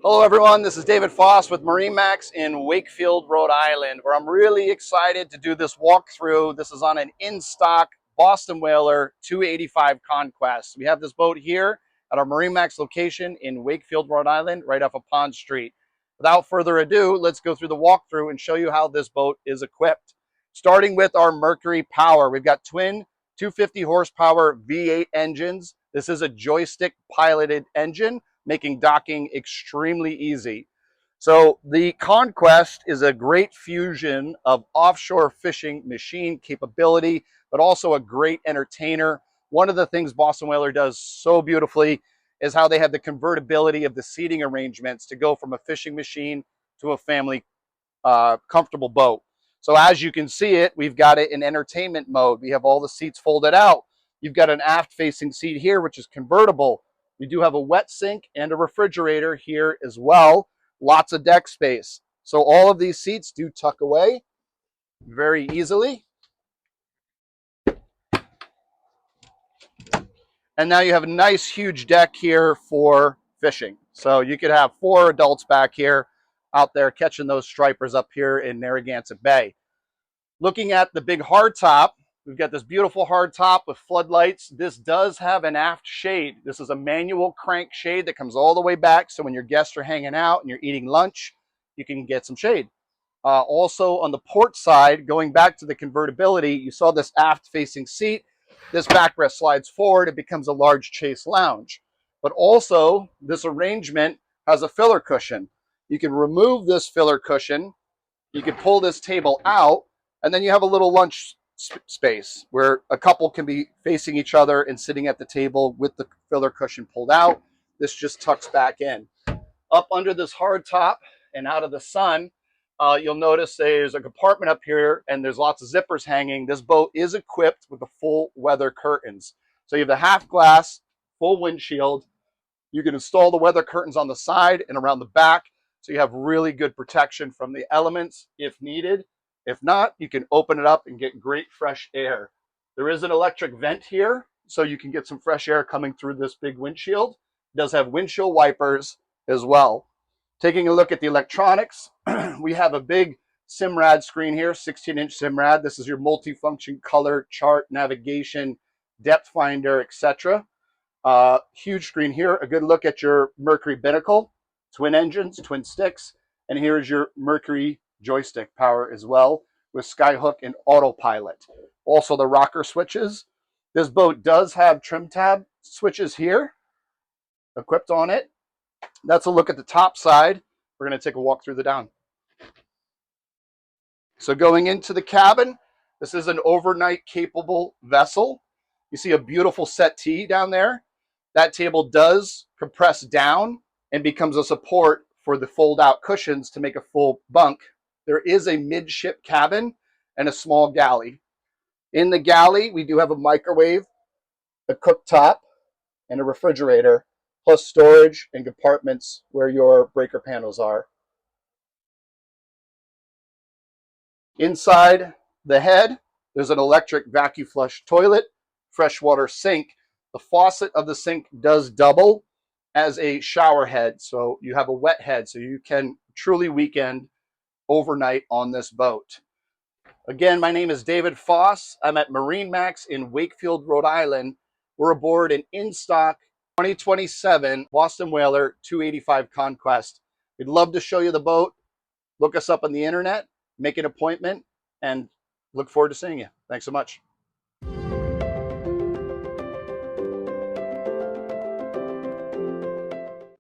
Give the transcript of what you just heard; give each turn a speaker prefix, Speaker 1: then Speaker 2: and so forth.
Speaker 1: Hello everyone, this is David Foss with MarineMax in Wakefield, Rhode Island, where I'm really excited to do this walkthrough. This is on an in-stock Boston Whaler 285 Conquest. We have this boat here at our MarineMax location in Wakefield, Rhode Island, right off of Pond Street. Without further ado, let's go through the walkthrough and show you how this boat is equipped. Starting with our Mercury power, we've got twin 250 horsepower V8 engines. This is a joystick piloted engine, making docking extremely easy. So the Conquest is a great fusion of offshore fishing machine capability, but also a great entertainer. One of the things Boston Whaler does so beautifully is how they have the convertibility of the seating arrangements to go from a fishing machine to a family comfortable boat. So as you can see it, we've got it in entertainment mode. We have all the seats folded out. You've got an aft facing seat here, which is convertible. We do have a wet sink and a refrigerator here as well. Lots of deck space. So all of these seats do tuck away very easily. And now you have a nice huge deck here for fishing. So you could have 4 adults back here out there catching those stripers up here in Narragansett Bay. Looking at the big hardtop, we've got this beautiful hardtop with floodlights. This does have an aft shade. This is a manual crank shade that comes all the way back, so when your guests are hanging out and you're eating lunch, you can get some shade. Also on the port side, going back to the convertibility, you saw this aft facing seat. This backrest slides forward, it becomes a large chase lounge. But also this arrangement has a filler cushion. You can remove this filler cushion, you can pull this table out, and then you have a little lunch space where a couple can be facing each other and sitting at the table with the filler cushion pulled out. This just tucks back in. Up under this hard top and out of the sun, you'll notice there's a compartment up here and there's lots of zippers hanging. This boat is equipped with the full weather curtains. So you have the half glass, full windshield. You can install the weather curtains on the side and around the back, so you have really good protection from the elements if needed. If not, you can open it up and get great fresh air. There is an electric vent here, so you can get some fresh air coming through this big windshield. It does have windshield wipers as well. Taking a look at the electronics, we have a big Simrad screen here, 16-inch Simrad. This is your multifunction color chart, navigation, depth finder, etc. Huge screen here. A good look at your Mercury binnacle, twin engines, twin sticks, and here is your Mercury joystick power as well with Skyhook and autopilot. Also the rocker switches. This boat does have trim tab switches here equipped on it. That's a look at the top side. We're going to take a walk through the down. So going into the cabin, this is an overnight capable vessel. You see a beautiful settee down there. That table does compress down and becomes a support for the fold-out cushions to make a full bunk. There is a midship cabin and a small galley. In the galley, we do have a microwave, a cooktop, and a refrigerator, plus storage and compartments where your breaker panels are. Inside the head, there's an electric vacuum flush toilet, freshwater sink. The faucet of the sink does double as a shower head, so you have a wet head, so you can truly weekend overnight on this boat. Again, my name is David Foss. I'm at MarineMax in Wakefield, Rhode Island. We're aboard an in-stock 2027 Boston Whaler 285 Conquest. We'd love to show you the boat. Look us up on the internet, make an appointment, and look forward to seeing you. Thanks so much.